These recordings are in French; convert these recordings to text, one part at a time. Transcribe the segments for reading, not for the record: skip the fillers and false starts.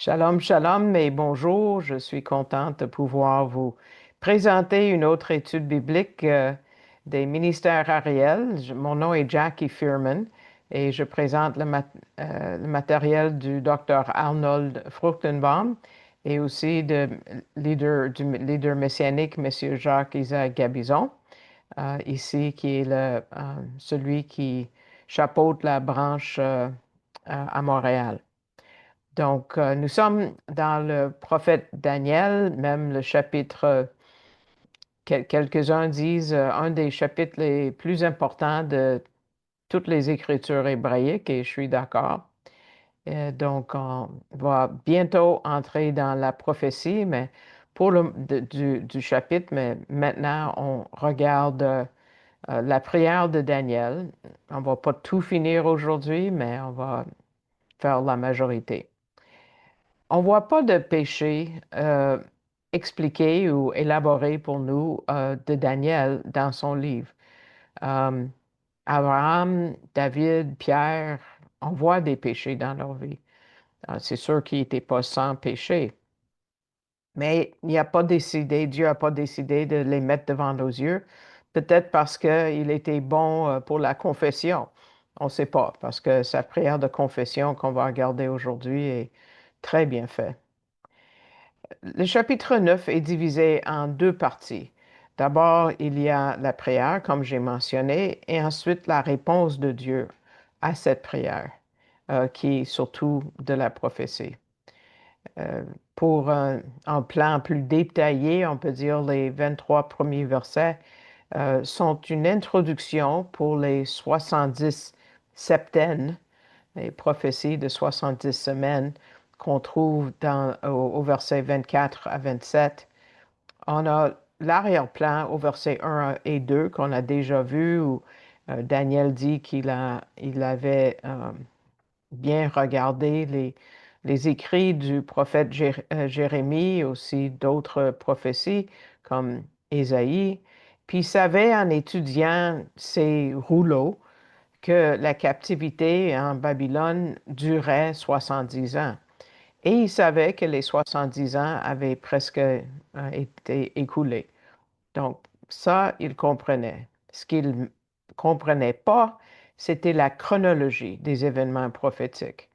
Shalom, shalom et bonjour. Je suis contente de pouvoir vous présenter une autre étude biblique des ministères Ariel. Mon nom est Jackie Fearman et je présente le matériel du docteur Arnold Fruchtenbaum et aussi du leader messianique, M. Jacques-Isaac Gabizon, ici qui est celui qui chapeaute la branche à Montréal. Donc, nous sommes dans le prophète Daniel, même le chapitre, quelques-uns disent, un des chapitres les plus importants de toutes les Écritures hébraïques, et je suis d'accord. Donc, on va bientôt entrer dans la prophétie, mais du chapitre, mais maintenant, on regarde la prière de Daniel. On va pas tout finir aujourd'hui, mais on va faire la majorité. On ne voit pas de péché expliqué ou élaboré pour nous de Daniel dans son livre. Euh, Abraham, David, Pierre, on voit des péchés dans leur vie. C'est sûr qu'ils n'étaient pas sans péché, mais il n'a pas décidé, Dieu n'a pas décidé de les mettre devant nos yeux, peut-être parce qu'il était bon pour la confession. On ne sait pas, parce que sa prière de confession qu'on va regarder aujourd'hui est très bien faite. Le chapitre 9 est divisé en deux parties. D'abord, il y a la prière, comme j'ai mentionné, et ensuite la réponse de Dieu à cette prière, qui est surtout de la prophétie. Euh, pour un plan plus détaillé, on peut dire les 23 premiers versets sont une introduction pour les 70 septaines, les prophéties de 70 semaines qu'on trouve au verset 24 à 27. On a l'arrière-plan au verset 1 et 2 qu'on a déjà vu où Daniel dit il avait bien regardé les écrits du prophète Jérémie, aussi d'autres prophéties comme Ésaïe, puis il savait en étudiant ces rouleaux que la captivité en Babylone durait 70 ans. Et il savait que les 70 ans avaient presque été écoulés. Donc, ça, il comprenait. Ce qu'il ne comprenait pas, c'était la chronologie des événements prophétiques.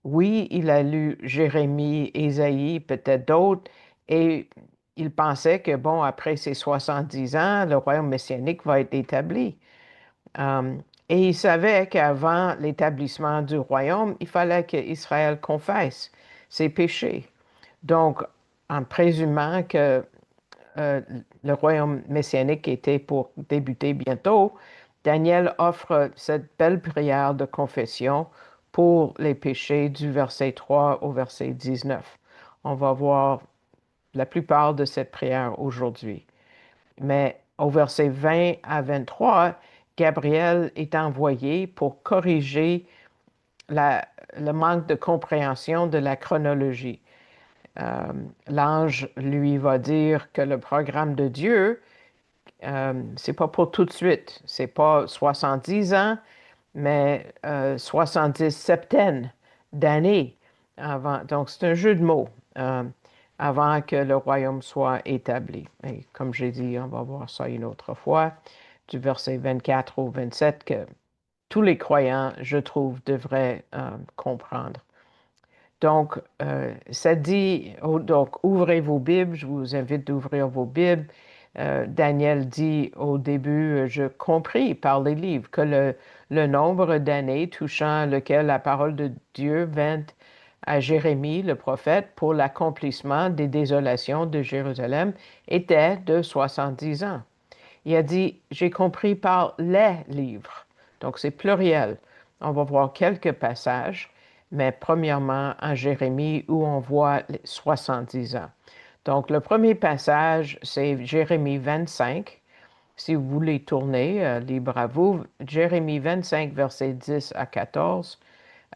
Oui, il a lu Jérémie, Ésaïe, peut-être d'autres, et il pensait que, bon, après ces 70 ans, le royaume messianique va être établi. Euh, et il savait qu'avant l'établissement du royaume, il fallait qu'Israël confesse ses péchés. Donc, en présumant que euh, le royaume messianique était pour débuter bientôt, Daniel offre cette belle prière de confession pour les péchés du verset 3 au verset 19. On va voir la plupart de cette prière aujourd'hui. Mais au verset 20 à 23, Gabriel est envoyé pour corriger le manque de compréhension de la chronologie. Euh, L'ange lui va dire que le programme de Dieu, c'est pas pour tout de suite. C'est pas 70 ans, mais 70 septaines d'années avant. Donc, c'est un jeu de mots avant que le royaume soit établi. Et comme j'ai dit, on va voir ça une autre fois, du verset 24 au 27, que tous les croyants, je trouve, devraient comprendre. Donc, ça dit, donc, ouvrez vos Bibles, je vous invite d'ouvrir vos Bibles. Daniel dit au début, je compris par les livres que le nombre d'années touchant lequel la parole de Dieu vint à Jérémie, le prophète, pour l'accomplissement des désolations de Jérusalem était de 70 ans. Il a dit, j'ai compris par les livres. Donc, c'est pluriel. On va voir quelques passages, mais premièrement en Jérémie où on voit les 70 ans. Donc, le premier passage, c'est Jérémie 25. Si vous voulez tourner, libre à vous. Jérémie 25, versets 10 à 14.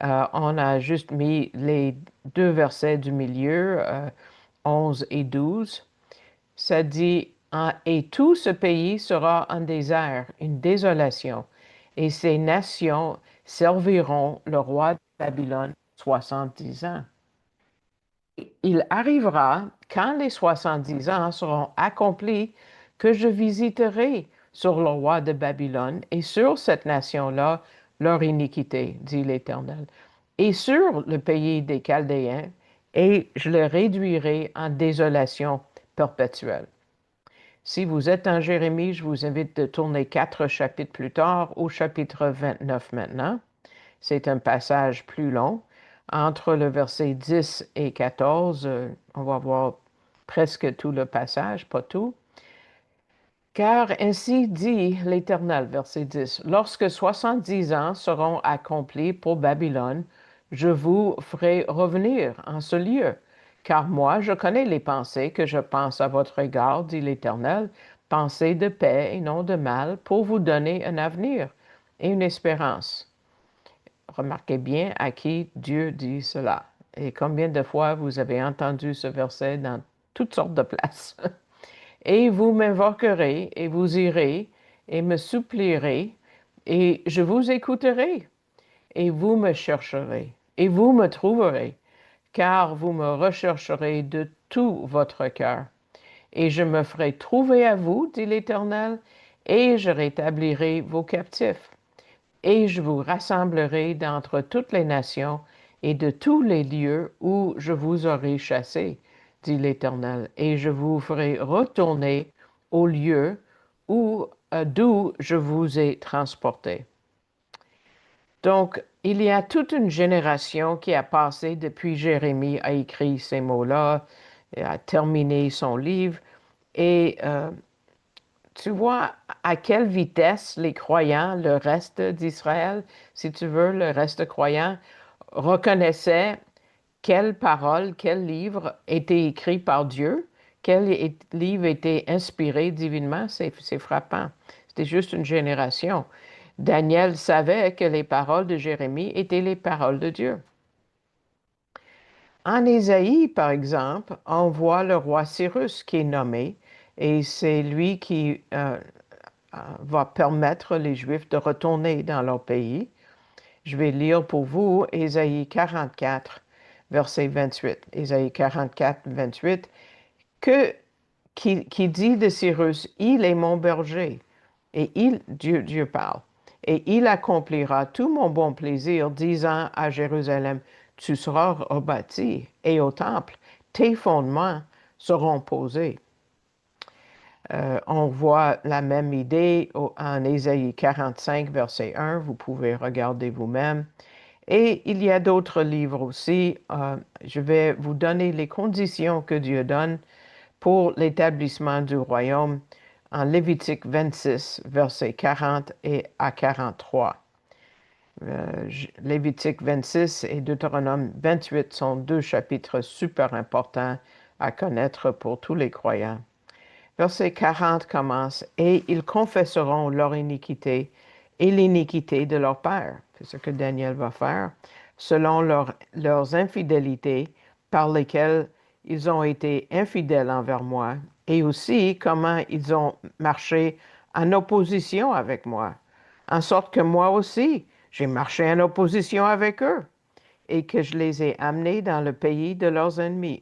On a juste mis les deux versets du milieu, 11 et 12. Ça dit, et tout ce pays sera un désert, une désolation, et ces nations serviront le roi de Babylone 70 ans. Il arrivera, quand les 70 ans seront accomplis, que je visiterai sur le roi de Babylone et sur cette nation-là leur iniquité, dit l'Éternel, et sur le pays des Chaldéens, et je le réduirai en désolation perpétuelle. Si vous êtes en Jérémie, je vous invite de tourner 4 chapitres plus tard au chapitre 29 maintenant. C'est un passage plus long. Entre le verset 10 et 14, on va voir presque tout le passage, pas tout. Car ainsi dit l'Éternel, verset 10, lorsque 70 ans seront accomplis pour Babylone, je vous ferai revenir en ce lieu. Car moi, je connais les pensées que je pense à votre égard, dit l'Éternel, pensées de paix et non de mal, pour vous donner un avenir et une espérance. Remarquez bien à qui Dieu dit cela. Et combien de fois vous avez entendu ce verset dans toutes sortes de places. Et vous m'invoquerez, et vous irez, et me supplierez, et je vous écouterai, et vous me chercherez, et vous me trouverez, car vous me rechercherez de tout votre cœur. Et je me ferai trouver à vous, dit l'Éternel, et je rétablirai vos captifs. Et je vous rassemblerai d'entre toutes les nations et de tous les lieux où je vous aurai chassés, dit l'Éternel, et je vous ferai retourner au lieu d'où je vous ai transporté. Donc, il y a toute une génération qui a passé depuis Jérémie a écrit ces mots-là, et a terminé son livre, et tu vois à quelle vitesse les croyants, le reste d'Israël, si tu veux, le reste croyant, reconnaissait quelle parole, quel livre était écrit par Dieu, quel livre était inspiré divinement. C'est frappant. C'était juste une génération. Daniel savait que les paroles de Jérémie étaient les paroles de Dieu. En Ésaïe, par exemple, on voit le roi Cyrus qui est nommé, et c'est lui qui va permettre les Juifs de retourner dans leur pays. Je vais lire pour vous Ésaïe 44, verset 28. Ésaïe 44, 28, qui dit de Cyrus, il est mon berger, et Dieu parle, et il accomplira tout mon bon plaisir, disant à Jérusalem, tu seras rebâti, et au temple, tes fondements seront posés. On voit la même idée en Ésaïe 45, verset 1. Vous pouvez regarder vous-même. Et il y a d'autres livres aussi. Je vais vous donner les conditions que Dieu donne pour l'établissement du royaume en Lévitique 26, versets 40 et à 43. Lévitique 26 et Deutéronome 28 sont 2 chapitres super importants à connaître pour tous les croyants. Verset 40 commence, et ils confesseront leur iniquité et l'iniquité de leur père. C'est ce que Daniel va faire, selon leurs infidélités par lesquelles ils ont été infidèles envers moi, et aussi comment ils ont marché en opposition avec moi, en sorte que moi aussi, j'ai marché en opposition avec eux, et que je les ai amenés dans le pays de leurs ennemis.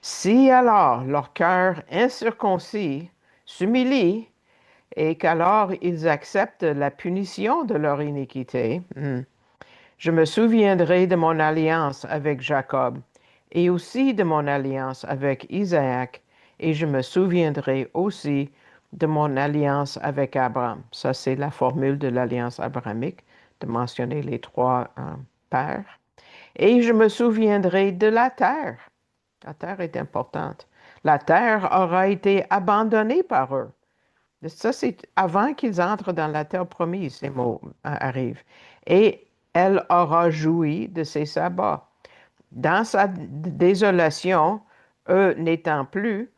Si alors leur cœur incirconcis s'humilie et qu'alors ils acceptent la punition de leur iniquité, je me souviendrai de mon alliance avec Jacob et aussi de mon alliance avec Isaac, et je me souviendrai aussi de mon alliance avec Abraham. Ça, c'est la formule de l'alliance abrahamique, de mentionner les trois pères. Et je me souviendrai de la terre. La terre est importante. La terre aura été abandonnée par eux. Ça, c'est avant qu'ils entrent dans la terre promise, ces mots arrivent. Et elle aura joui de ses sabbats. Dans sa désolation, eux n'étant plus,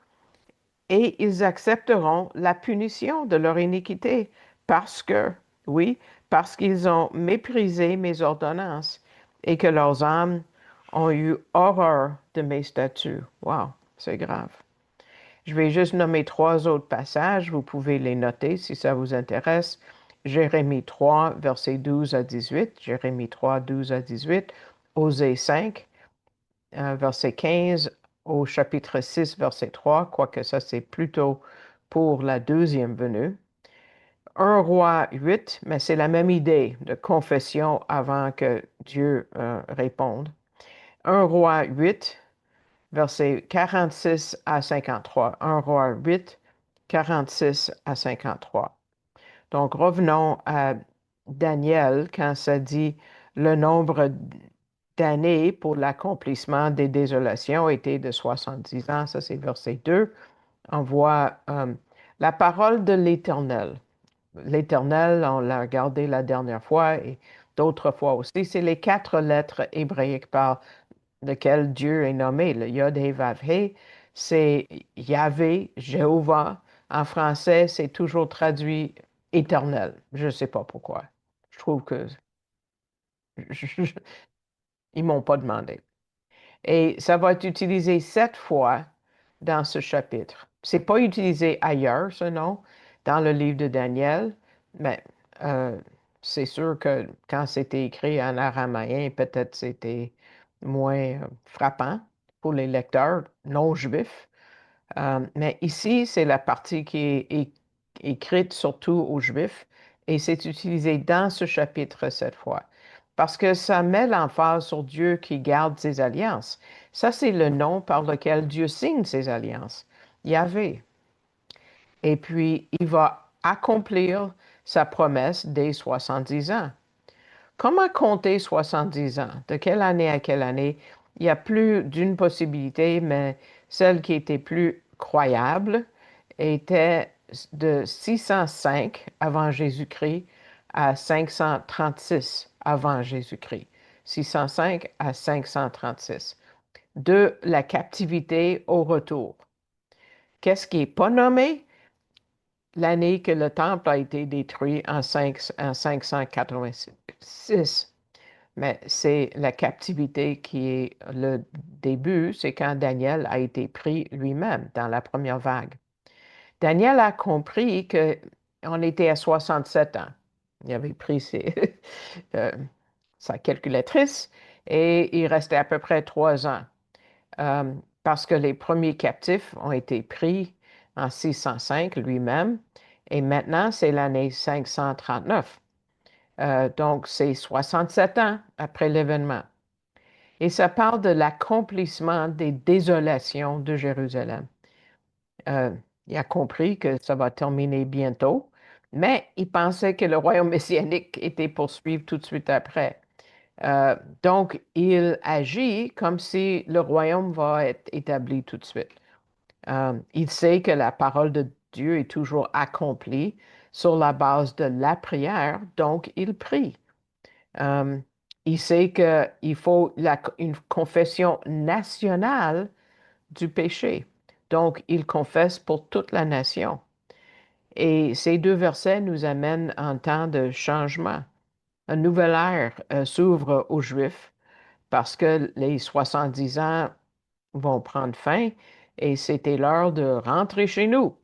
et ils accepteront la punition de leur iniquité, parce que, oui, parce qu'ils ont méprisé mes ordonnances et que leurs âmes ont eu horreur de mes statuts. Wow, c'est grave. Je vais juste nommer 3 autres passages. Vous pouvez les noter si ça vous intéresse. Jérémie 3, versets 12 à 18. Jérémie 3, 12 à 18. Osée 5, verset 15 au chapitre 6, verset 3, quoique ça c'est plutôt pour la deuxième venue. 1 Roi 8, mais c'est la même idée de confession avant que Dieu réponde. 1 Roi 8, versets 46 à 53. 1 Roi 8, 46 à 53. Donc, revenons à Daniel quand ça dit le nombre d'années pour l'accomplissement des désolations était de 70 ans. Ça, c'est verset 2. On voit la parole de l'Éternel. L'Éternel, on l'a regardé la dernière fois et d'autres fois aussi. C'est les 4 lettres hébraïques par lesquelles Dieu est nommé. Le Yod, He, Vav, He, c'est Yahvé, Jéhovah. En français, c'est toujours traduit éternel. Je ne sais pas pourquoi. Je trouve que ils m'ont pas demandé. Et ça va être utilisé 7 fois dans ce chapitre. C'est pas utilisé ailleurs, ce nom, dans le livre de Daniel, mais euh, c'est sûr que quand c'était écrit en araméen, peut-être c'était moins frappant pour les lecteurs non juifs. Mais ici, c'est la partie qui est écrite surtout aux Juifs et c'est utilisé dans ce chapitre cette fois. Parce que ça met l'emphase sur Dieu qui garde ses alliances. Ça, c'est le nom par lequel Dieu signe ses alliances. Yahvé. Et puis, il va accomplir sa promesse dès 70 ans. Comment compter 70 ans? De quelle année à quelle année? Il y a plus d'une possibilité, mais celle qui était plus croyable était de 605 avant Jésus-Christ à 536 avant Jésus-Christ. 605 à 536. De la captivité au retour. Qu'est-ce qui n'est pas nommé? L'année que le temple a été détruit en 586. Mais c'est la captivité qui est le début, c'est quand Daniel a été pris lui-même dans la première vague. Daniel a compris qu'on était à 67 ans. Il avait pris euh, sa calculatrice et il restait à peu près 3 ans parce que les premiers captifs ont été pris en 605 lui-même et maintenant c'est l'année 539. Donc c'est 67 ans après l'événement. Et ça parle de l'accomplissement des désolations de Jérusalem. Euh, il a compris que ça va terminer bientôt, mais il pensait que le royaume messianique était poursuivi tout de suite après. Donc, il agit comme si le royaume va être établi tout de suite. Il sait que la parole de Dieu est toujours accomplie sur la base de la prière, donc il prie. Euh, il sait qu'il faut une confession nationale du péché. Donc, il confesse pour toute la nation. Et ces 2 versets nous amènent en temps de changement. Une nouvelle ère s'ouvre aux Juifs parce que les 70 ans vont prendre fin et c'était l'heure de rentrer chez nous.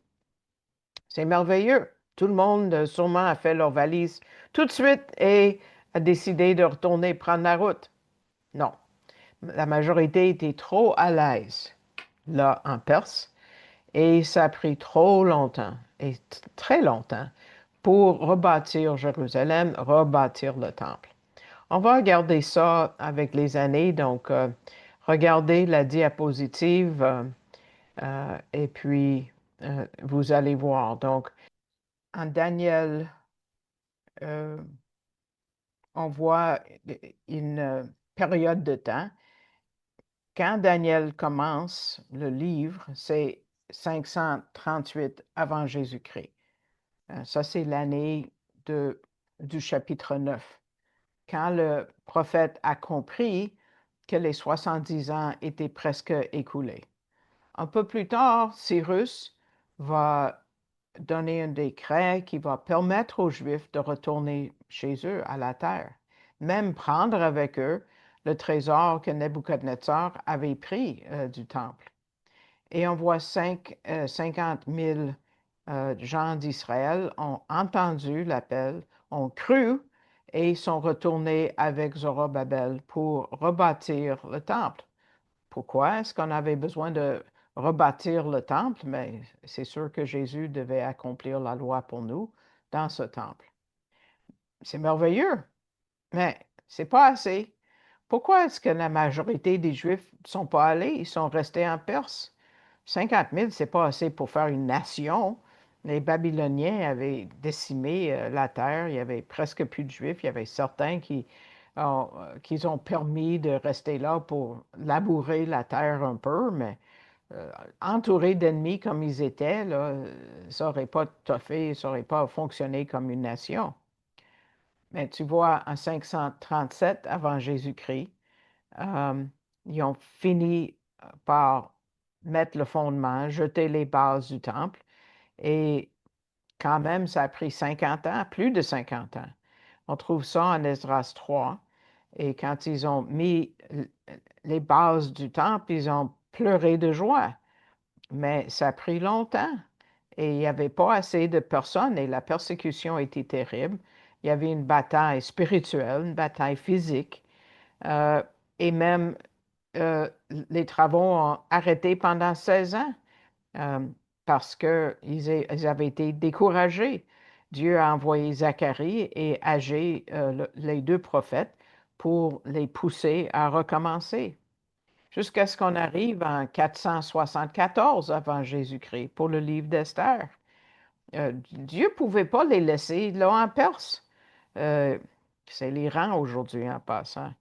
C'est merveilleux. Tout le monde sûrement a fait leur valise tout de suite et a décidé de retourner prendre la route. Non, la majorité était trop à l'aise là en Perse et ça a pris trop longtemps et très longtemps pour rebâtir Jérusalem, rebâtir le temple. On va regarder ça avec les années, donc regardez la diapositive et puis vous allez voir. Donc, en Daniel, euh, on voit une période de temps. Quand Daniel commence le livre, c'est 538 avant Jésus-Christ. Ça, c'est l'année du chapitre 9. Quand le prophète a compris que les 70 ans étaient presque écoulés. Un peu plus tard, Cyrus va donner un décret qui va permettre aux Juifs de retourner chez eux à la terre, même prendre avec eux le trésor que Nebuchadnezzar avait pris du temple. Et on voit 50 000 gens d'Israël ont entendu l'appel, ont cru et sont retournés avec Zorobabel pour rebâtir le temple. pourquoi est-ce qu'on avait besoin de rebâtir le temple, mais c'est sûr que Jésus devait accomplir la loi pour nous dans ce temple. C'est merveilleux, mais c'est pas assez. Pourquoi est-ce que la majorité des Juifs ne sont pas allés? Ils sont restés en Perse. 50 000, c'est pas assez pour faire une nation. Les Babyloniens avaient décimé la terre. Il y avait presque plus de Juifs. Il y avait certains qui ont permis de rester là pour labourer la terre un peu, mais entourés d'ennemis comme ils étaient, là, ça n'aurait pas toffé, ça n'aurait pas fonctionné comme une nation. Mais tu vois, en 537 avant Jésus-Christ, euh, ils ont fini par mettre le fondement, jeter les bases du temple. Et quand même, ça a pris 50 ans, plus de 50 ans. On trouve ça en Esdras 3. Et quand ils ont mis les bases du temple, ils ont pleuré de joie. Mais ça a pris longtemps. Et il n'y avait pas assez de personnes et la persécution était terrible. Il y avait une bataille spirituelle, une bataille physique. Euh, et même les travaux ont arrêté pendant 16 ans euh, parce qu'ils avaient été découragés. Dieu a envoyé Zacharie et Agé, les deux prophètes, pour les pousser à recommencer, jusqu'à ce qu'on arrive en 474 avant Jésus-Christ pour le livre d'Esther. Dieu ne pouvait pas les laisser là en Perse. Euh, c'est l'Iran aujourd'hui en passant.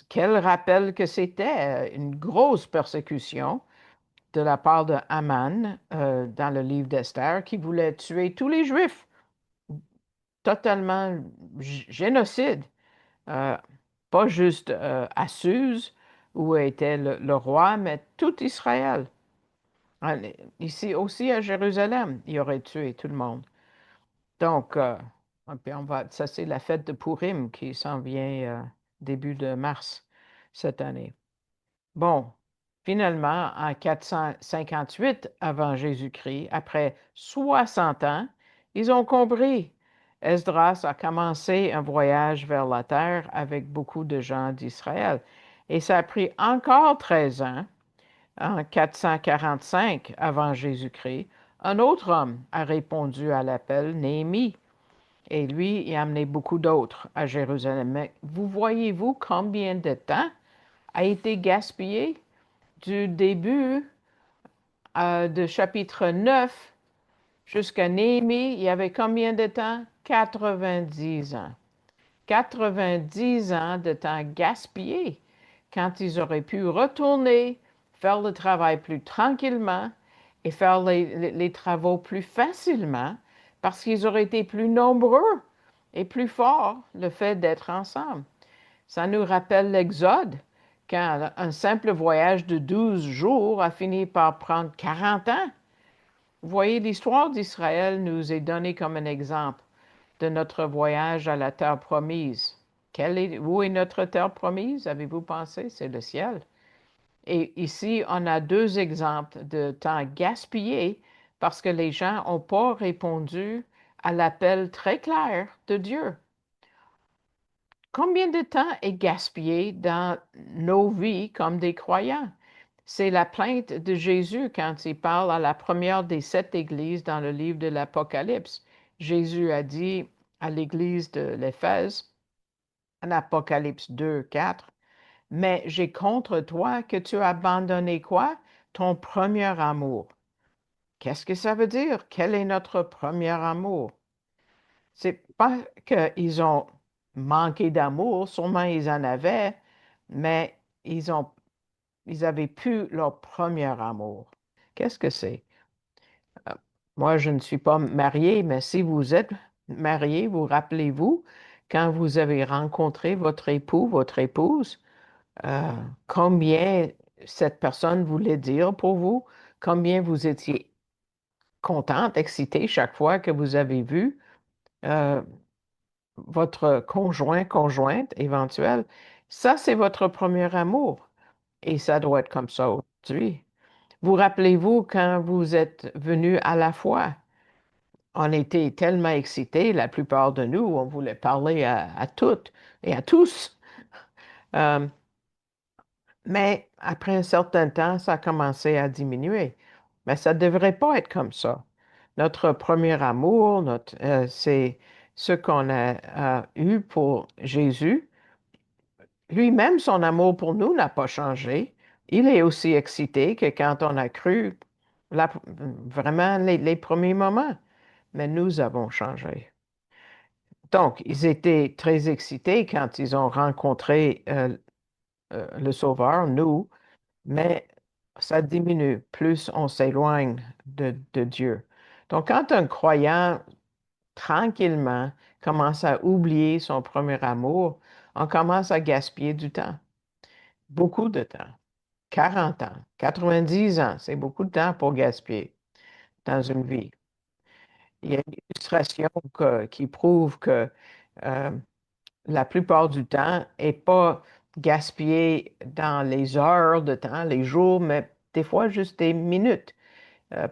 Quel rappel que c'était une grosse persécution de la part de Haman dans le livre d'Esther qui voulait tuer tous les Juifs, totalement génocide. Euh, Pas juste à Suse, où était le roi, mais tout Israël. Ici aussi à Jérusalem, il aurait tué tout le monde. Donc, puis ça c'est la fête de Purim qui s'en vient début de mars cette année. Bon, finalement, en 458 avant Jésus-Christ, après 60 ans, ils ont compris. Esdras a commencé un voyage vers la terre avec beaucoup de gens d'Israël. Et ça a pris encore 13 ans, en 445 avant Jésus-Christ. Un autre homme a répondu à l'appel, Néhémie. Et lui, il a amené beaucoup d'autres à Jérusalem. Mais vous voyez-vous combien de temps a été gaspillé du début de chapitre 9 jusqu'à Néhémie? Il y avait combien de temps? 90 ans. 90 ans de temps gaspillé quand ils auraient pu retourner, faire le travail plus tranquillement et faire les travaux plus facilement parce qu'ils auraient été plus nombreux et plus forts le fait d'être ensemble. Ça nous rappelle l'Exode, quand un simple voyage de 12 jours a fini par prendre 40 ans. Vous voyez, l'histoire d'Israël nous est donnée comme un exemple de notre voyage à la terre promise. Où est notre terre promise? Avez-vous pensé? C'est le ciel. Et ici, on a deux exemples de temps gaspillé parce que les gens n'ont pas répondu à l'appel très clair de Dieu. Combien de temps est gaspillé dans nos vies comme des croyants? C'est la plainte de Jésus quand il parle à la première des 7 églises dans le livre de l'Apocalypse. Jésus a dit à l'église de l'Éphèse, en Apocalypse 2, 4, mais j'ai contre toi que tu as abandonné quoi? Ton premier amour. Qu'est-ce que ça veut dire? Quel est notre premier amour? C'est pas qu'ils ont manqué d'amour, sûrement ils en avaient, mais ils avaient plus leur premier amour. Qu'est-ce que c'est? Euh, Moi, je ne suis pas mariée, mais si vous êtes marié, vous rappelez-vous, quand vous avez rencontré votre époux, votre épouse, euh, combien cette personne voulait dire pour vous, combien vous étiez contente, excitée chaque fois que vous avez vu euh, votre conjoint, conjointe éventuelle. Ça, c'est votre premier amour. Et ça doit être comme ça aujourd'hui. Vous rappelez-vous quand vous êtes venu à la foi? On était tellement excités, la plupart de nous, on voulait parler à toutes et à tous. Euh, Mais après un certain temps, ça a commencé à diminuer. Mais ça ne devrait pas être comme ça. Notre premier amour, c'est ce qu'on a eu pour Jésus. Lui-même, son amour pour nous n'a pas changé. Il est aussi excité que quand on a cru vraiment les premiers moments. Mais nous avons changé. Donc, ils étaient très excités quand ils ont rencontré le Sauveur, nous, mais ça diminue plus on s'éloigne de Dieu. Donc, quand un croyant, tranquillement, commence à oublier son premier amour, on commence à gaspiller du temps, beaucoup de temps. 40 ans, 90 ans, c'est beaucoup de temps pour gaspiller dans une vie. Il y a une illustration qui prouve que euh, la plupart du temps n'est pas gaspillé dans les heures de temps, les jours, mais des fois juste des minutes.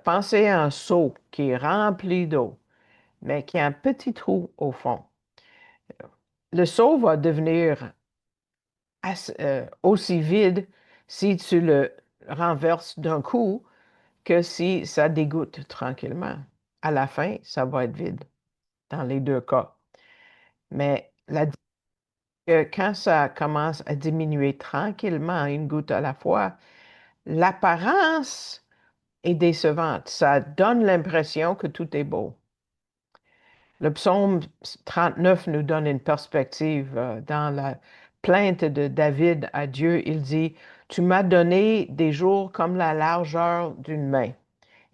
Pensez à un seau qui est rempli d'eau, mais qui a un petit trou au fond. Le seau va devenir aussi vide si tu le renverses d'un coup que si ça dégoutte tranquillement. À la fin, ça va être vide dans les deux cas. Mais quand ça commence à diminuer tranquillement, une goutte à la fois, l'apparence est décevante. Ça donne l'impression que tout est beau. Le psaume 39 nous donne une perspective dans la plainte de David à Dieu. Il dit, tu m'as donné des jours comme la largeur d'une main,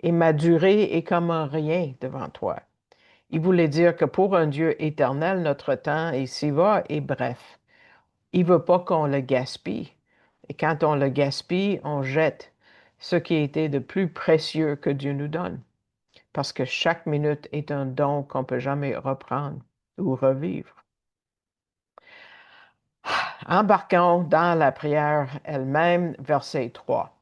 et ma durée est comme un rien devant toi. Il voulait dire que pour un Dieu éternel, notre temps ici-bas est bref. Il ne veut pas qu'on le gaspille. Et quand on le gaspille, on jette ce qui était de plus précieux que Dieu nous donne. Parce que chaque minute est un don qu'on ne peut jamais reprendre ou revivre. Embarquons dans la prière elle-même, verset 3.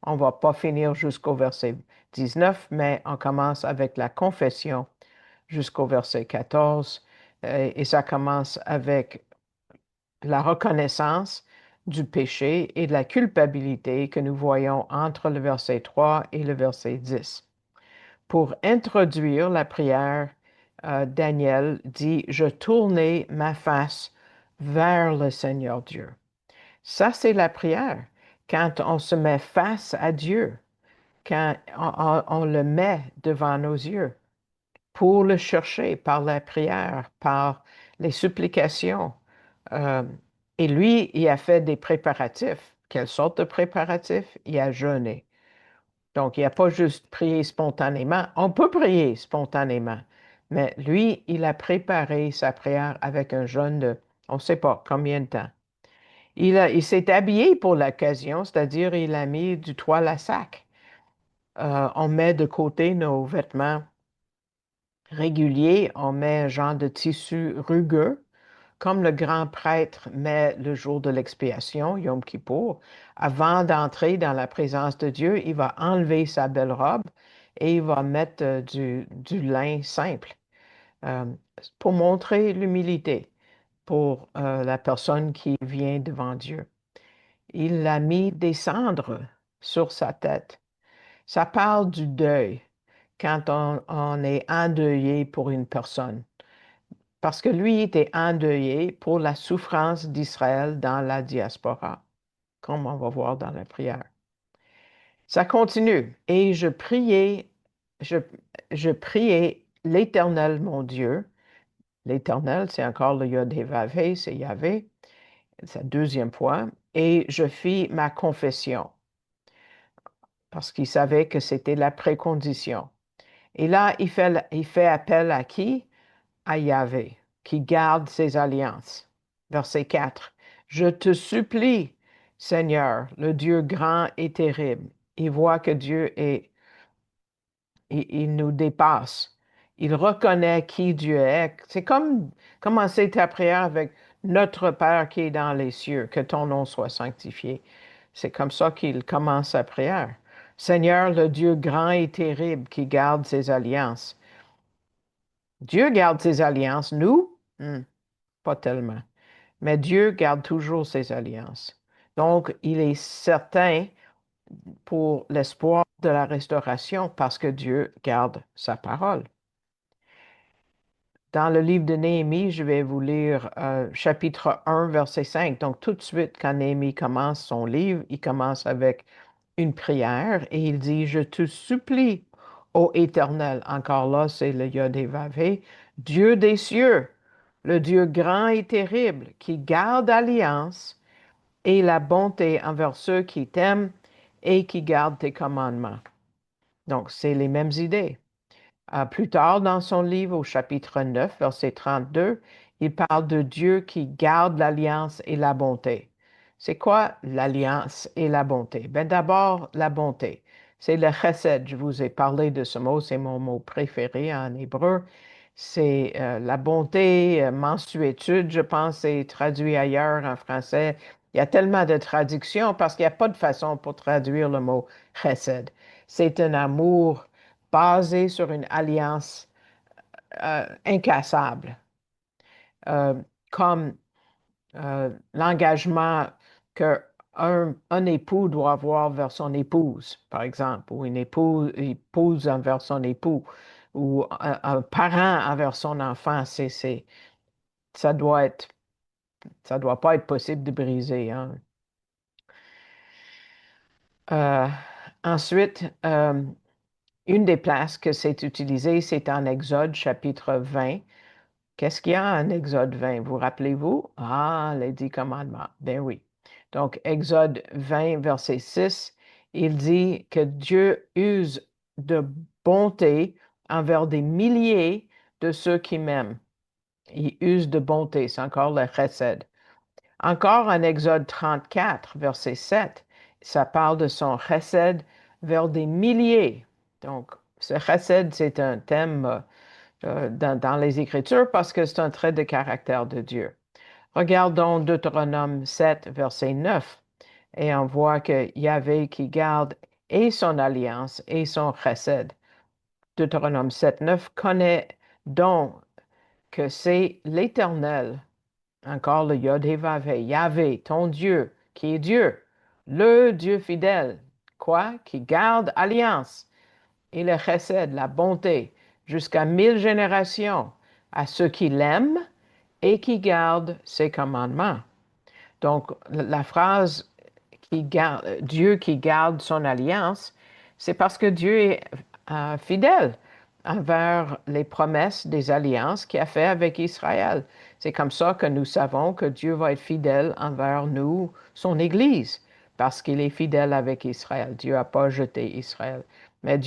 On ne va pas finir jusqu'au verset 19, mais on commence avec la confession jusqu'au verset 14. Et ça commence avec la reconnaissance du péché et de la culpabilité que nous voyons entre le verset 3 et le verset 10. Pour introduire la prière, Daniel dit, je tournai ma face vers le Seigneur Dieu. Ça, c'est la prière. Quand on se met face à Dieu, quand on le met devant nos yeux pour le chercher par la prière, par les supplications. Euh, et lui, il a fait des préparatifs. Quelle sorte de préparatifs? Il a jeûné. Donc, il n'a pas juste prié spontanément. On peut prier spontanément, mais lui, il a préparé sa prière avec un jeûne de, on ne sait pas combien de temps. Il s'est habillé pour l'occasion, c'est-à-dire il a mis du toile à sac. On met de côté nos vêtements réguliers, on met un genre de tissu rugueux, comme le grand prêtre met le jour de l'expiation, Yom Kippour. Avant d'entrer dans la présence de Dieu, il va enlever sa belle robe et il va mettre du lin simple euh, pour montrer l'humilité pour la personne qui vient devant Dieu. Il a mis des cendres sur sa tête. Ça parle du deuil quand on est endeuillé pour une personne. Parce que lui était endeuillé pour la souffrance d'Israël dans la diaspora, comme on va voir dans la prière. Ça continue. Et je, je priais l'Éternel, mon Dieu. L'Éternel, c'est encore le Yod-Hé-Vav-Hé, c'est Yahvé, c'est la deuxième fois. Et je fis ma confession, parce qu'il savait que c'était la précondition. Et là, il fait appel à qui? À Yahvé, qui garde ses alliances. Verset 4. Je te supplie, Seigneur, le Dieu grand et terrible. Il voit que Dieu est, il nous dépasse. Il reconnaît qui Dieu est. C'est comme commencer ta prière avec notre Père qui est dans les cieux, que ton nom soit sanctifié. C'est comme ça qu'il commence sa prière. Seigneur, le Dieu grand et terrible qui garde ses alliances. Dieu garde ses alliances. Nous, pas tellement. Mais Dieu garde toujours ses alliances. Donc, il est certain pour l'espoir de la restauration parce que Dieu garde sa parole. Dans le livre de Néhémie, je vais vous lire chapitre 1, verset 5. Donc, tout de suite, quand Néhémie commence son livre, il commence avec une prière et il dit, je te supplie, ô Éternel, encore là, c'est le Yod-Hé-Vav-Hé, Dieu des cieux, le Dieu grand et terrible, qui garde alliance et la bonté envers ceux qui t'aiment et qui gardent tes commandements. Donc, c'est les mêmes idées. Plus tard dans son livre, au chapitre 9, verset 32, il parle de Dieu qui garde l'alliance et la bonté. C'est quoi l'alliance et la bonté? Ben, d'abord, la bonté. C'est le chesed. Je vous ai parlé de ce mot, c'est mon mot préféré en hébreu. C'est la bonté, mansuétude, je pense, c'est traduit ailleurs en français. Il y a tellement de traductions parce qu'il n'y a pas de façon pour traduire le mot chesed. C'est un amour basé sur une alliance incassable, euh, comme l'engagement qu'un époux doit avoir vers son épouse, par exemple, ou une épouse envers son époux, ou un parent envers son enfant. Ça doit être, ça doit pas être possible de briser, hein. Euh, ensuite, une des places que c'est utilisé, c'est en Exode chapitre 20. Qu'est-ce qu'il y a en Exode 20? Vous rappelez-vous? Ah, les 10 commandements. Ben oui. Donc, Exode 20, verset 6, il dit que Dieu use de bonté envers des milliers de ceux qui m'aiment. Il use de bonté, c'est encore le chesed. Encore en Exode 34, verset 7, ça parle de son chesed vers des milliers. Donc, ce chesed, c'est un thème dans les Écritures parce que c'est un trait de caractère de Dieu. Regardons Deutéronome 7, verset 9, et on voit que Yahvé qui garde et son alliance et son chesed. Deutéronome 7, 9 connaît donc que c'est l'Éternel, encore le Yod-Hé-Vav-Hé, Yahvé, ton Dieu, qui est Dieu, le Dieu fidèle, quoi? Qui garde alliance et le chesed, la bonté, jusqu'à 1000 générations à ceux qui l'aiment et qui gardent ses commandements. Donc, la phrase Dieu qui garde son alliance, c'est parce que Dieu est fidèle envers les promesses des alliances qu'il a fait avec Israël. C'est comme ça que nous savons que Dieu va être fidèle envers nous, son Église, parce qu'il est fidèle avec Israël. Dieu n'a pas jeté Israël. Mais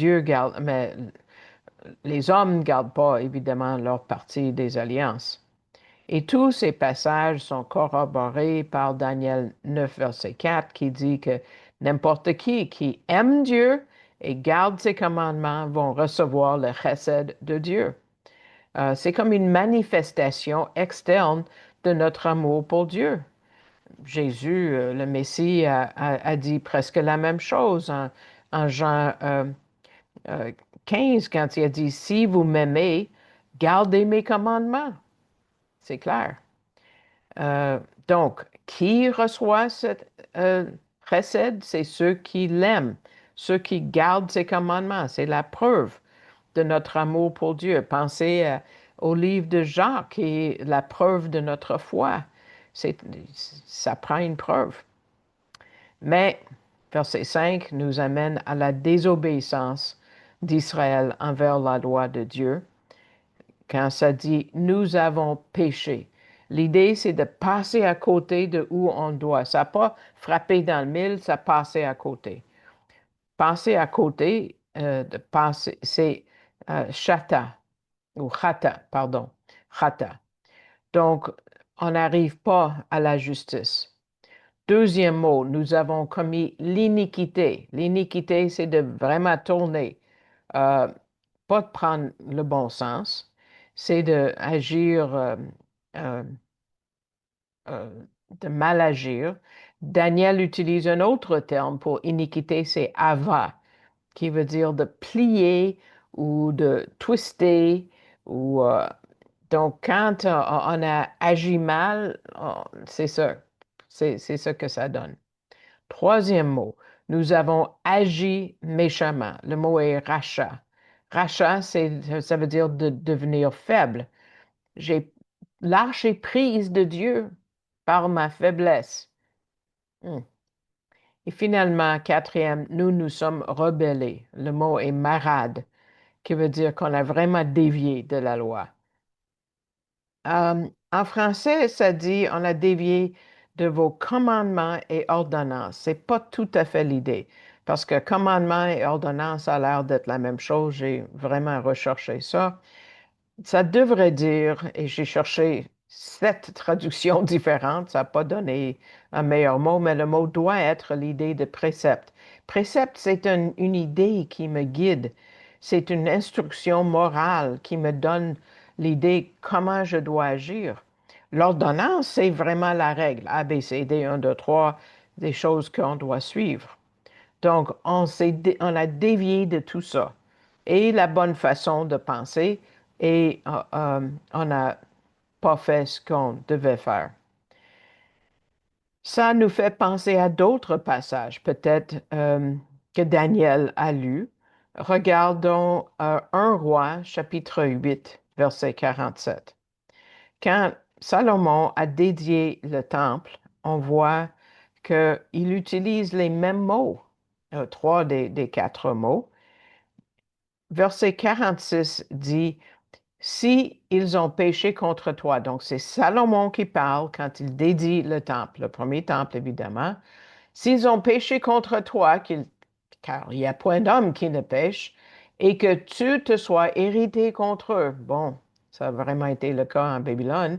les hommes ne gardent pas, évidemment, leur partie des alliances. Et tous ces passages sont corroborés par Daniel 9, verset 4, qui dit que n'importe qui aime Dieu et garde ses commandements vont recevoir le chesed de Dieu. C'est comme une manifestation externe de notre amour pour Dieu. Jésus, le Messie, a dit presque la même chose en Jean 15, quand il a dit, si vous m'aimez, gardez mes commandements. C'est clair. Euh, donc, qui reçoit cette précède? C'est ceux qui l'aiment, ceux qui gardent ses commandements. C'est la preuve de notre amour pour Dieu. Pensez au livre de Jacques qui est la preuve de notre foi. C'est, ça prend une preuve. Mais verset 5 nous amène à la désobéissance d'Israël envers la loi de Dieu quand ça dit nous avons péché. L'idée, c'est de passer à côté de où on doit. Ça n'a pas frappé dans le mille, ça passé à côté. Passer à côté, de passer, c'est chata, ou chata, pardon, chata. Donc, on n'arrive pas à la justice. Deuxième mot, nous avons commis l'iniquité. L'iniquité, c'est de vraiment tourner. Euh, pas de prendre le bon sens, c'est d'agir, euh, euh, de mal agir. Daniel utilise un autre terme pour iniquité, c'est ava, qui veut dire de plier ou de twister. Ou, donc, quand on a agi mal, c'est ça. C'est ça que ça donne. troisième mot, nous avons agi méchamment. Le mot est rachat. Rachat, ça veut dire de devenir faible. J'ai lâché prise de Dieu par ma faiblesse. Hmm. Et finalement, quatrième, nous nous sommes rebellés. Le mot est marade, qui veut dire qu'on a vraiment dévié de la loi. En français, ça dit on a dévié de vos commandements et ordonnances. C'est pas tout à fait l'idée, parce que commandements et ordonnances a l'air d'être la même chose. J'ai vraiment recherché ça. Ça devrait dire, et j'ai cherché 7 traductions différentes, ça n'a pas donné un meilleur mot, mais le mot doit être l'idée de précepte. Précepte, c'est une idée qui me guide. C'est une instruction morale qui me donne l'idée comment je dois agir. L'ordonnance, c'est vraiment la règle. A, B, C, D, 1, 2, 3, des choses qu'on doit suivre. Donc, on a dévié de tout ça. Et la bonne façon de penser, et on n'a pas fait ce qu'on devait faire. Ça nous fait penser à d'autres passages, peut-être que Daniel a lu. Regardons 1 Roi, chapitre 8, verset 47. Quand Salomon a dédié le temple, on voit qu'il utilise les mêmes mots, 3 des 4 mots. Verset 46 dit, si ils ont péché contre toi, donc c'est Salomon qui parle quand il dédie le temple, le premier temple évidemment, s'ils ont péché contre toi, car il n'y a point d'homme qui ne pêche, et que tu te sois hérité contre eux, bon, ça a vraiment été le cas en Babylone,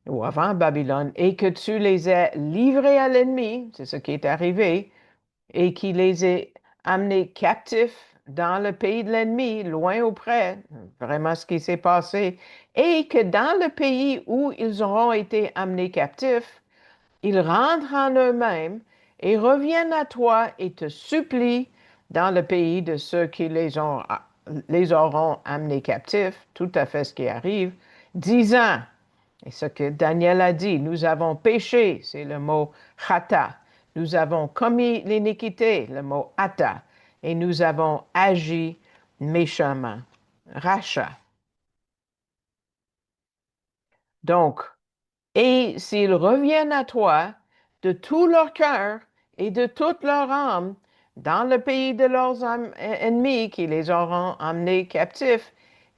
ou avant Babylone, et que tu les aies livrés à l'ennemi, c'est ce qui est arrivé, et qui les ait amenés captifs dans le pays de l'ennemi, loin ou près, vraiment ce qui s'est passé, et que dans le pays où ils auront été amenés captifs, ils rentrent en eux-mêmes et reviennent à toi et te supplient dans le pays de ceux qui les auront amenés captifs, tout à fait ce qui arrive, disant, et ce que Daniel a dit, nous avons péché, c'est le mot chata. Nous avons commis l'iniquité, le mot ata. Et nous avons agi méchamment, rachat. Donc, et s'ils reviennent à toi de tout leur cœur et de toute leur âme dans le pays de leurs ennemis qui les auront emmenés captifs,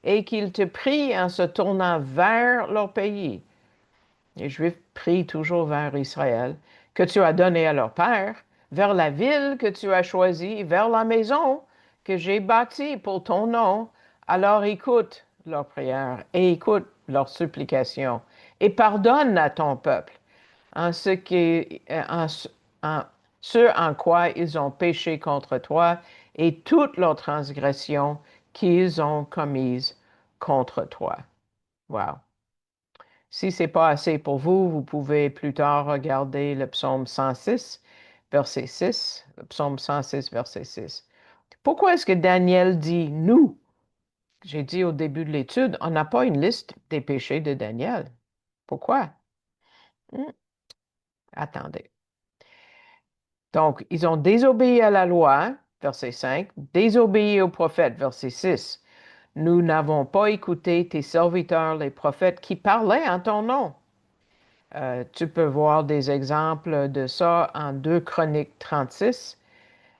et qu'ils te prient en se tournant vers leur pays, les Juifs prient toujours vers Israël, que tu as donné à leur père, vers la ville que tu as choisie, vers la maison que j'ai bâtie pour ton nom. Alors écoute leurs prières et écoute leurs supplications et pardonne à ton peuple en ce en quoi ils ont péché contre toi et toutes leurs transgressions qu'ils ont commises contre toi. Wow. Si ce n'est pas assez pour vous, vous pouvez plus tard regarder le psaume 106, verset 6. Le psaume 106, verset 6. Pourquoi est-ce que Daniel dit nous? J'ai dit au début de l'étude, on n'a pas une liste des péchés de Daniel. Pourquoi? Hmm, Attendez. Donc, ils ont désobéi à la loi, verset 5, désobéi au prophète, verset 6. Nous n'avons pas écouté tes serviteurs, les prophètes, qui parlaient en ton nom. Tu peux voir des exemples de ça en 2 Chroniques 36,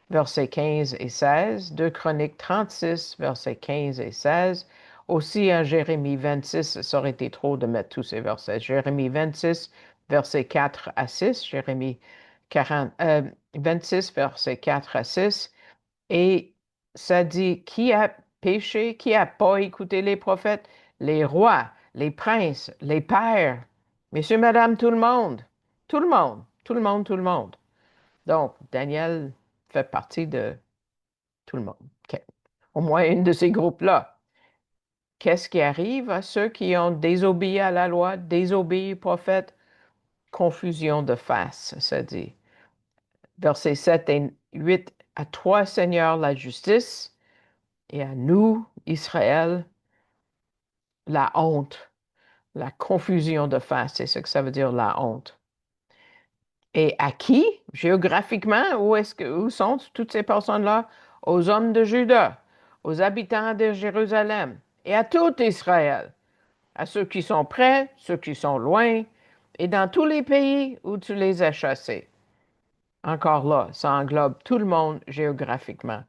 versets 15 et 16, 2 Chroniques 36, versets 15 et 16. Aussi en Jérémie 26, ça aurait été trop de mettre tous ces versets. Jérémie 26, versets 4 à 6, Jérémie 26, versets 4 à 6. Et ça dit, qui a péché, qui n'a pas écouté les prophètes? Les rois, les princes, les pères, messieurs, madame, tout le monde. Tout le monde, tout le monde, tout le monde. Donc, Daniel fait partie de tout le monde. OK. Au moins une de ces groupes-là. Qu'est-ce qui arrive à ceux qui ont désobéi à la loi, désobéi au prophète? Confusion de face, ça dit. Versets 7 et 8, à toi, Seigneur, la justice, et à nous, Israël, la honte, la confusion de face, c'est ce que ça veut dire, la honte. Et à qui, géographiquement, où sont toutes ces personnes-là? Aux hommes de Juda, aux habitants de Jérusalem et à tout Israël, à ceux qui sont près, ceux qui sont loin, et dans tous les pays où tu les as chassés. Encore là, ça englobe tout le monde géographiquement.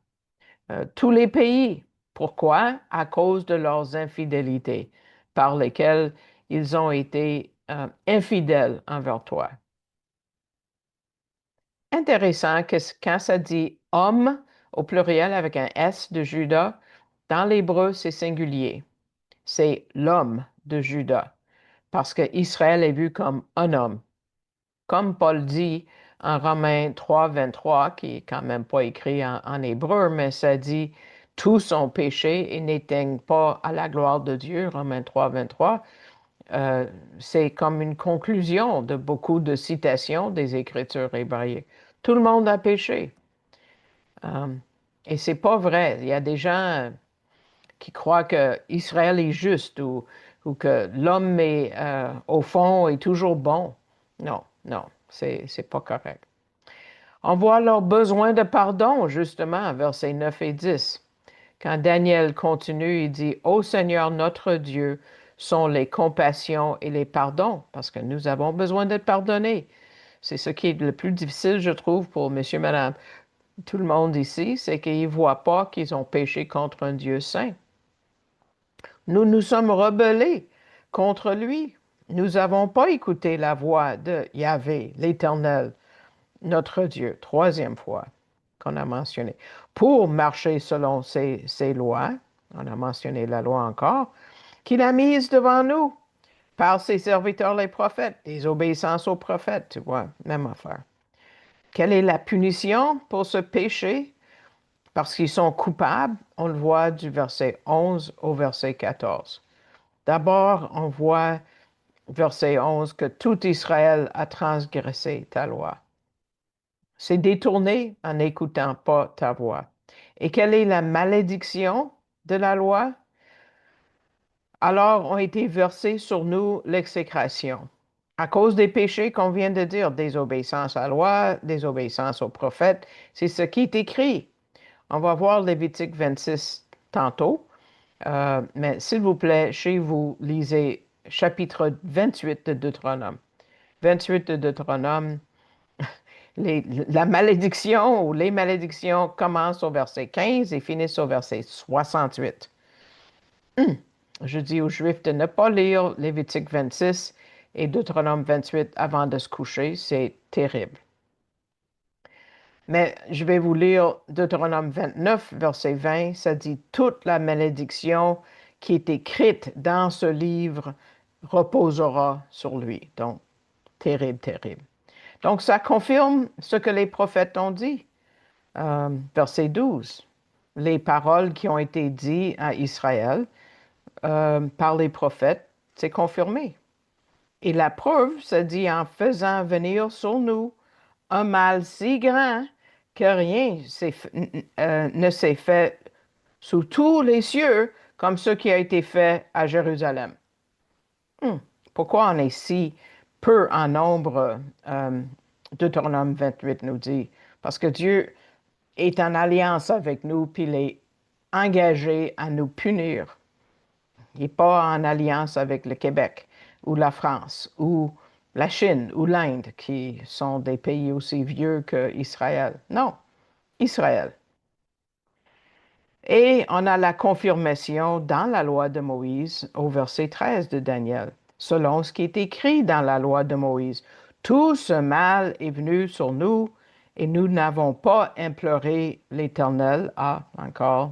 Tous les pays. Pourquoi? À cause de leurs infidélités par lesquelles ils ont été infidèles envers toi. Intéressant que quand ça dit homme au pluriel avec un S de Juda, dans l'hébreu, c'est singulier. C'est l'homme de Juda, parce que Israël est vu comme un homme. Comme Paul dit en Romains 3, 23, qui est quand même pas écrit en hébreu, mais ça dit tous ont péché et n'éteignent pas à la gloire de Dieu, Romains 3, 23. C'est comme une conclusion de beaucoup de citations des Écritures hébraïques. Tout le monde a péché. Euh, et c'est pas vrai. Il y a des gens qui croient que Israël est juste ou que l'homme est au fond est toujours bon. Non, non, c'est pas correct. On voit leur besoin de pardon, justement, versets 9 et 10. Quand Daniel continue, il dit, Ô Seigneur notre Dieu, sont les compassions et les pardons, parce que nous avons besoin d'être pardonnés. C'est ce qui est le plus difficile, je trouve, pour monsieur, madame, tout le monde ici, c'est qu'ils ne voient pas qu'ils ont péché contre un Dieu saint. Nous nous sommes rebellés contre lui. Nous n'avons pas écouté la voix de Yahvé, l'Éternel, notre Dieu, troisième fois qu'on a mentionné, pour marcher selon ses lois. On a mentionné la loi encore, qu'il a mise devant nous par ses serviteurs les prophètes, des obéissances aux prophètes, tu vois, même affaire. Quelle est la punition pour ce péché? Parce qu'ils sont coupables, on le voit du verset 11 au verset 14. D'abord, on voit, verset 11, que tout Israël a transgressé ta loi. C'est détourné en n'écoutant pas ta voix. Et quelle est la malédiction de la loi? Alors ont été versées sur nous l'exécration. À cause des péchés qu'on vient de dire, désobéissance à la loi, désobéissance aux prophètes, c'est ce qui est écrit. On va voir Lévitique 26 tantôt, mais s'il vous plaît, chez vous, lisez chapitre 28 de Deutéronome. 28 de Deutéronome, la malédiction ou les malédictions commencent au verset 15 et finissent au verset 68. Je dis aux Juifs de ne pas lire Lévitique 26 et Deutéronome 28 avant de se coucher, c'est terrible. Mais je vais vous lire Deutéronome 29, verset 20, ça dit toute la malédiction qui est écrite dans ce livre reposera sur lui. Donc, terrible, terrible. Donc, ça confirme ce que les prophètes ont dit. Verset 12. Les paroles qui ont été dites à Israël par les prophètes, c'est confirmé. Et la preuve, ça dit en faisant venir sur nous un mal si grand que rien ne s'est fait sous tous les cieux comme ce qui a été fait à Jérusalem. Pourquoi on est si peu en nombre? Deutéronome 28 nous dit, parce que Dieu est en alliance avec nous, puis il est engagé à nous punir. Il n'est pas en alliance avec le Québec ou la France ou la Chine ou l'Inde, qui sont des pays aussi vieux qu'Israël. Non, Israël. Et on a la confirmation dans la loi de Moïse au verset 13 de Daniel, selon ce qui est écrit dans la loi de Moïse. Tout ce mal est venu sur nous et nous n'avons pas imploré l'Éternel, encore,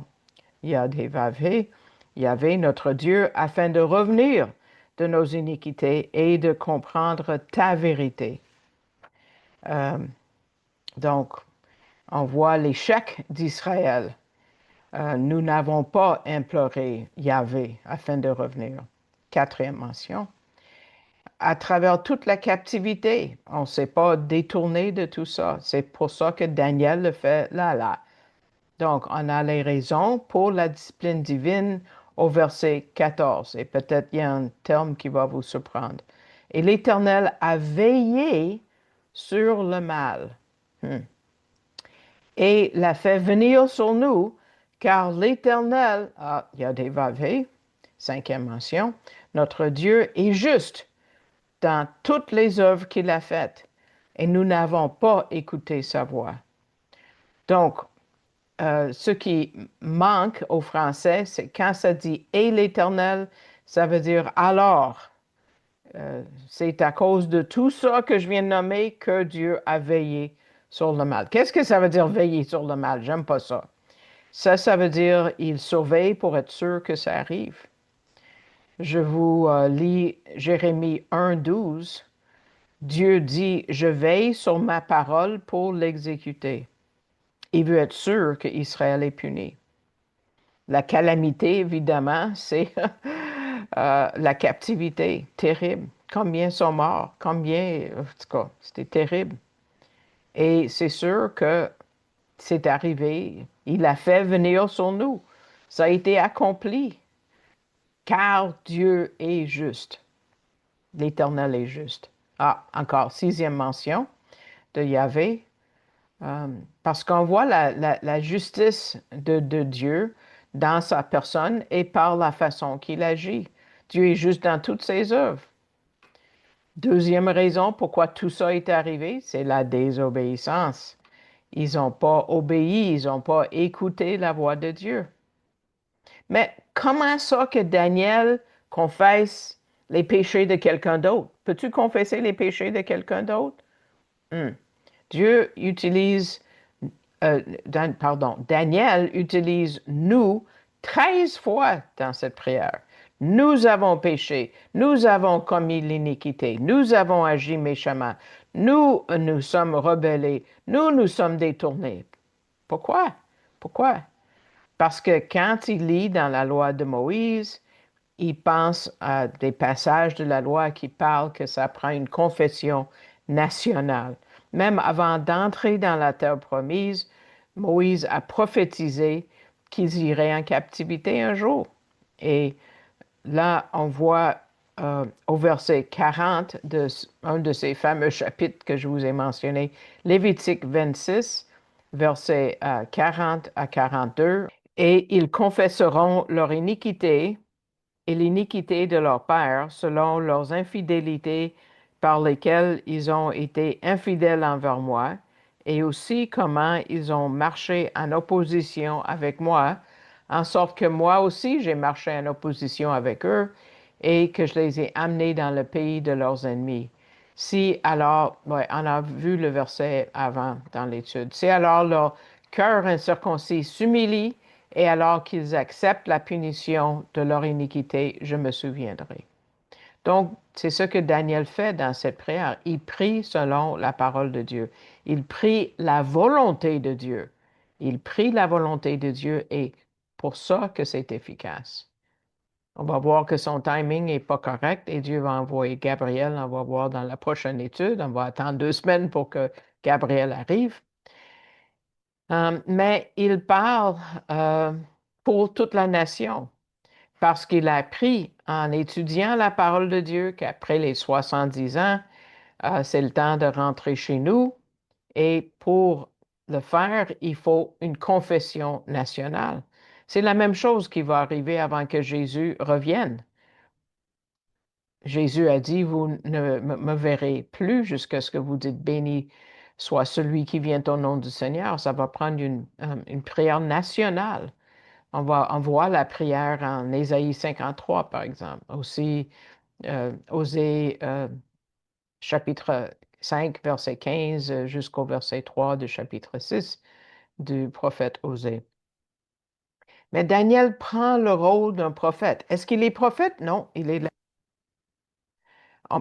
Yahvé, Yahvé, notre Dieu, afin de revenir de nos iniquités et de comprendre ta vérité. Donc, on voit l'échec d'Israël. Nous n'avons pas imploré Yahvé afin de revenir. Quatrième mention. À travers toute la captivité, on ne s'est pas détourné de tout ça. C'est pour ça que Daniel le fait là. Donc, on a les raisons pour la discipline divine au verset 14. Et peut-être il y a un terme qui va vous surprendre. Et l'Éternel a veillé sur le mal. Hmm. Et l'a fait venir sur nous, car l'Éternel, ah, il y a des vavés, cinquième mention, notre Dieu est juste dans toutes les œuvres qu'il a faites, et nous n'avons pas écouté sa voix. Donc, ce qui manque au français, c'est quand ça dit et l'Éternel, ça veut dire alors. C'est à cause de tout ça que je viens de nommer que Dieu a veillé sur le mal. Qu'est-ce que ça veut dire veiller sur le mal? J'aime pas ça. Ça veut dire il surveille pour être sûr que ça arrive. Je vous lis Jérémie 1,12. Dieu dit, je veille sur ma parole pour l'exécuter. Il veut être sûr qu'Israël est puni. La calamité, évidemment, c'est la captivité, terrible. Combien sont morts? Combien, en tout cas, c'était terrible. Et c'est sûr que c'est arrivé. Il a fait venir sur nous. Ça a été accompli, car Dieu est juste. L'Éternel est juste. Ah, encore, sixième mention de Yahvé. Parce qu'on voit la justice de Dieu dans sa personne et par la façon qu'il agit. Dieu est juste dans toutes ses œuvres. Deuxième raison pourquoi tout ça est arrivé, c'est la désobéissance. Ils n'ont pas obéi, ils n'ont pas écouté la voix de Dieu. Mais comment ça que Daniel confesse les péchés de quelqu'un d'autre? Peux-tu confesser les péchés de quelqu'un d'autre? Hmm. Dieu utilise Daniel utilise nous 13 fois dans cette prière. Nous avons péché, nous avons commis l'iniquité, nous avons agi méchamment, nous nous sommes rebellés, nous nous sommes détournés. Pourquoi? Pourquoi? Parce que quand il lit dans la loi de Moïse, il pense à des passages de la loi qui parlent que ça prend une confession nationale. Même avant d'entrer dans la terre promise, Moïse a prophétisé qu'ils iraient en captivité un jour. Et là, on voit au verset 40 de un de ces fameux chapitres que je vous ai mentionnés, Lévitique 26, versets 40 à 42. Et ils confesseront leur iniquité et l'iniquité de leurs pères selon leurs infidélités par lesquelles ils ont été infidèles envers moi, et aussi comment ils ont marché en opposition avec moi, en sorte que moi aussi j'ai marché en opposition avec eux, et que je les ai amenés dans le pays de leurs ennemis. Si alors, ouais, on a vu le verset avant dans l'étude, si alors leur cœur incirconcis s'humilie, et alors qu'ils acceptent la punition de leur iniquité, je me souviendrai. Donc, c'est ce que Daniel fait dans cette prière. Il prie selon la parole de Dieu. Il prie la volonté de Dieu. Il prie la volonté de Dieu et pour ça que c'est efficace. On va voir que son timing n'est pas correct et Dieu va envoyer Gabriel. On va voir dans la prochaine étude. On va attendre 2 semaines pour que Gabriel arrive. Mais il parle pour toute la nation parce qu'il a appris en étudiant la parole de Dieu qu'après les 70 ans, c'est le temps de rentrer chez nous. Et pour le faire, il faut une confession nationale. C'est la même chose qui va arriver avant que Jésus revienne. Jésus a dit, vous ne me verrez plus jusqu'à ce que vous dites béni soit celui qui vient au nom du Seigneur. Ça va prendre une prière nationale. On voit la prière en Ésaïe 53, par exemple. Aussi, Osée chapitre 5, verset 15 jusqu'au verset 3 du chapitre 6 du prophète Osée. Mais Daniel prend le rôle d'un prophète. Est-ce qu'il est prophète? Non, il est là.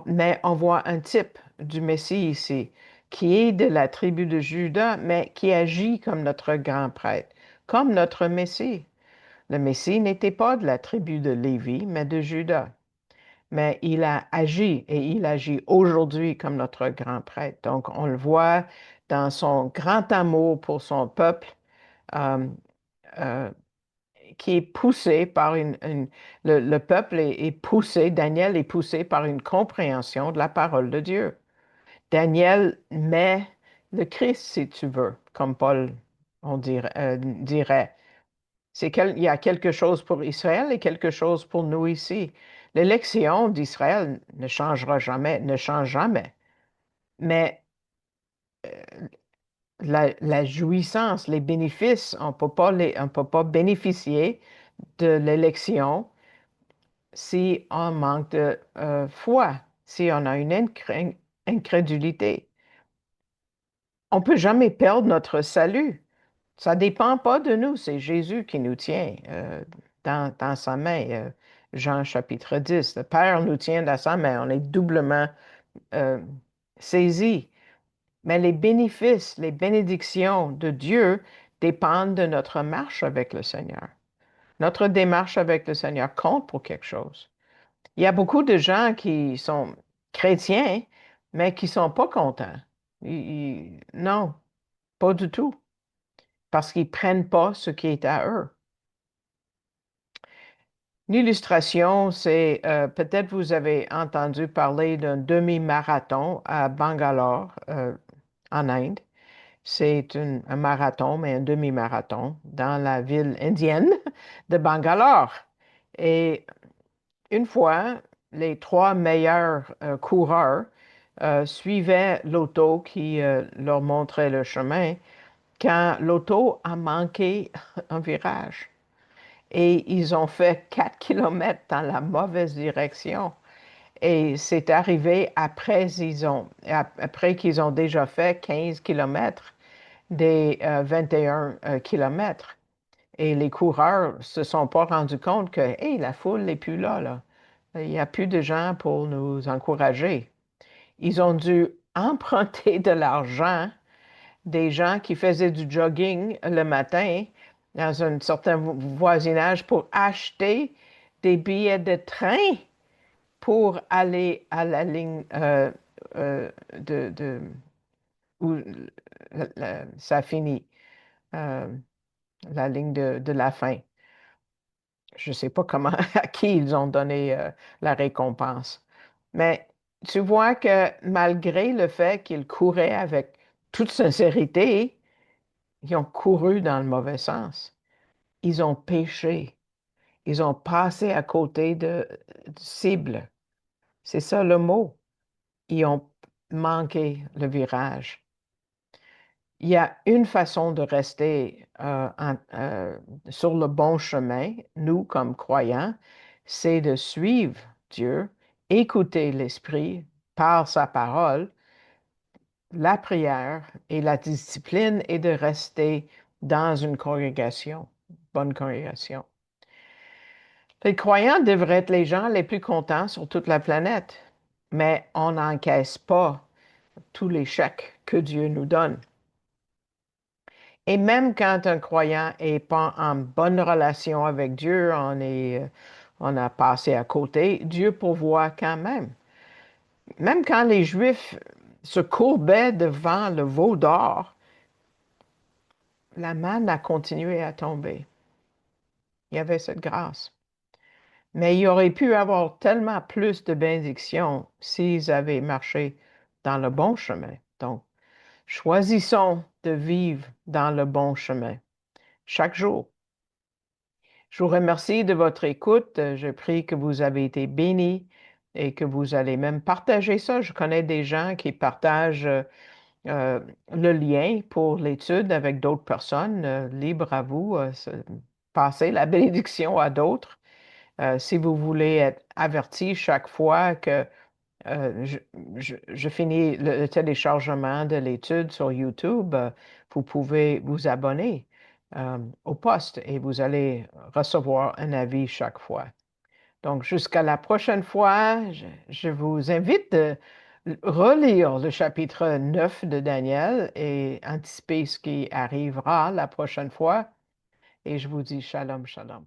Mais on voit un type du Messie ici, qui est de la tribu de Juda, mais qui agit comme notre grand prêtre, comme notre Messie. Le Messie n'était pas de la tribu de Lévi, mais de Juda. Mais il a agi et il agit aujourd'hui comme notre grand prêtre. Donc, on le voit dans son grand amour pour son peuple, euh, euh, qui est poussé par le peuple est poussé, Daniel est poussé par une compréhension de la parole de Dieu. Daniel met le Christ, si tu veux, comme Paul dirait. Il y a quelque chose pour Israël et quelque chose pour nous ici. L'élection d'Israël ne changera jamais, ne change jamais. Mais la jouissance, les bénéfices, on ne peut pas bénéficier de l'élection si on manque de foi, si on a une incrédulité. On ne peut jamais perdre notre salut. Ça ne dépend pas de nous, c'est Jésus qui nous tient dans sa main. Jean chapitre 10. Le Père nous tient dans sa main. On est doublement euh, saisis. Mais les bénéfices, les bénédictions de Dieu dépendent de notre marche avec le Seigneur. Notre démarche avec le Seigneur compte pour quelque chose. Il y a beaucoup de gens qui sont chrétiens, mais qui ne sont pas contents. Non, pas du tout, parce qu'ils ne prennent pas ce qui est à eux. L'illustration, c'est peut-être vous avez entendu parler d'un demi-marathon à Bangalore, en Inde. C'est un marathon, mais un demi-marathon dans la ville indienne de Bangalore. Et une fois, les trois meilleurs coureurs suivaient l'auto qui leur montrait le chemin quand l'auto a manqué un virage. Et ils ont fait 4 kilomètres dans la mauvaise direction. Et c'est arrivé après qu'ils ont déjà fait 15 kilomètres des 21 kilomètres. Et les coureurs se sont pas rendus compte que, hey, la foule n'est plus là, là. Il n'y a plus de gens pour nous encourager. Ils ont dû emprunter de l'argent des gens qui faisaient du jogging le matin dans un certain voisinage pour acheter des billets de train pour aller à la ligne où ça finit, euh, la ligne de la fin. Je ne sais pas comment, à qui ils ont donné la récompense. Mais tu vois que malgré le fait qu'ils couraient avec toute sincérité, ils ont couru dans le mauvais sens. Ils ont péché. Ils ont passé à côté de cible. C'est ça le mot. Ils ont manqué le virage. Il y a une façon de rester sur le bon chemin, nous comme croyants, c'est de suivre Dieu, écouter l'Esprit par sa parole, la prière et la discipline et de rester dans une congrégation, bonne congrégation. Les croyants devraient être les gens les plus contents sur toute la planète, mais on n'encaisse pas tous les chèques que Dieu nous donne. Et même quand un croyant n'est pas en bonne relation avec Dieu, on a passé à côté, Dieu pourvoit quand même. Même quand les Juifs se courbaient devant le veau d'or, la manne a continué à tomber. Il y avait cette grâce. Mais il aurait pu avoir tellement plus de bénédictions s'ils avaient marché dans le bon chemin. Donc, choisissons de vivre dans le bon chemin chaque jour. Je vous remercie de votre écoute. Je prie que vous avez été bénis et que vous allez même partager ça. Je connais des gens qui partagent le lien pour l'étude avec d'autres personnes. Libre à vous, passez la bénédiction à d'autres. Si vous voulez être averti chaque fois que euh, je, je finis le téléchargement de l'étude sur YouTube, vous pouvez vous abonner au poste et vous allez recevoir un avis chaque fois. Donc, jusqu'à la prochaine fois, je vous invite de relire le chapitre 9 de Daniel et anticiper ce qui arrivera la prochaine fois. Et je vous dis shalom, shalom.